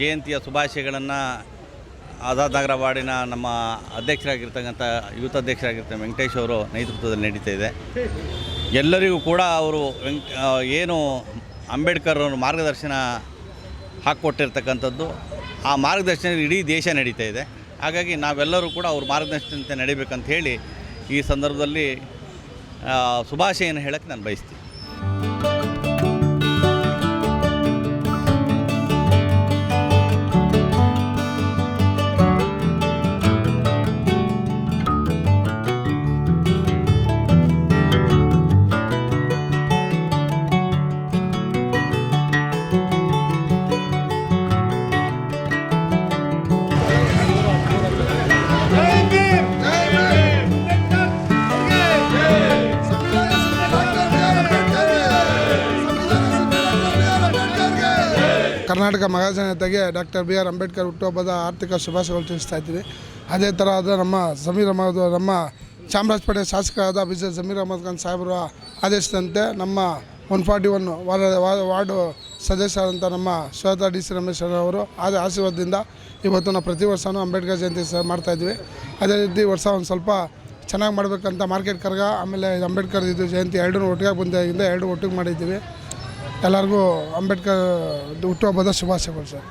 ಜಯಂತಿಯ ಶುಭಾಶಯಗಳನ್ನು ಆಜಾದ್ ನಗರ ವಾರ್ಡಿನ ನಮ್ಮ ಅಧ್ಯಕ್ಷರಾಗಿರ್ತಕ್ಕಂಥ ಯೂತ್ ಅಧ್ಯಕ್ಷರಾಗಿರ್ತಕ್ಕಂಥ ವೆಂಕಟೇಶ್ ಅವರು ನೇತೃತ್ವದಲ್ಲಿ ನಡೀತಾ ಇದೆ. ಎಲ್ಲರಿಗೂ ಕೂಡ ಅವರು ಏನು ಅಂಬೇಡ್ಕರ್ ಅವರು ಮಾರ್ಗದರ್ಶನ ಹಾಕ್ಕೊಟ್ಟಿರ್ತಕ್ಕಂಥದ್ದು, ಆ ಮಾರ್ಗದರ್ಶನ ಇಡೀ ದೇಶ ನಡೀತಾ ಇದೆ. ಹಾಗಾಗಿ ನಾವೆಲ್ಲರೂ ಕೂಡ ಅವ್ರ ಮಾರ್ಗದರ್ಶನಂತೆ ನಡಿಬೇಕಂತ ಹೇಳಿ ಈ ಸಂದರ್ಭದಲ್ಲಿ ಶುಭಾಶಯನ ಹೇಳಕ್ಕೆ ನಾನು ಬಯಸ್ತೀನಿ. ಕರ್ನಾಟಕ ಮಹಾಜನತೆಗೆ ಡಾಕ್ಟರ್ ಬಿ ಆರ್ ಅಂಬೇಡ್ಕರ್ ಹುಟ್ಟುಹಬ್ಬದ ಆರ್ಥಿಕ ಶುಭಾಶಯಗಳು ತಿಳಿಸ್ತಾ ಇದ್ದೀವಿ. ಅದೇ ಥರ ಅದು ನಮ್ಮ ಜಮೀರ್ ಅಹಮದ್, ನಮ್ಮ ಚಾಮರಾಜಪೇಟೆ ಶಾಸಕರಾದ ಬಿಜೆಪಿ ಜಮೀರ್ ಅಹಮದ್ ಖಾನ್ ಸಾಹೇಬರ ಆದೇಶದಂತೆ ನಮ್ಮ 141 ವಾರ್ಡು ಸದಸ್ಯರಾದಂಥ ನಮ್ಮ ಶ್ವೇತಾ ಡಿ ಸಿ ರಮೇಶ್ ಅವರು ಆಶೀರ್ವಾದದಿಂದ ಇವತ್ತು ನಾವು ಪ್ರತಿ ವರ್ಷವೂ ಅಂಬೇಡ್ಕರ್ ಜಯಂತಿ ಮಾಡ್ತಾಯಿದ್ವಿ. ಅದೇ ರೀತಿ ವರ್ಷ ಒಂದು ಸ್ವಲ್ಪ ಚೆನ್ನಾಗಿ ಮಾಡಬೇಕಂತ ಮಾರ್ಕೆಟ್ ಕರ್ಗ ಆಮೇಲೆ ಅಂಬೇಡ್ಕರ್ ಇದು ಜಯಂತಿ ಎರಡೂ ಒಟ್ಟಿಗೆ ಬಂದಾಗಿಂದ ಎರಡು ಒಟ್ಟಿಗೆ ಮಾಡಿದ್ದೀವಿ. ಎಲ್ಲರಿಗೂ ಅಂಬೇಡ್ಕರ್ ಹುಟ್ಟುಹಬ್ಬದ ಶುಭಾಶಯಗಳು ಸರ್.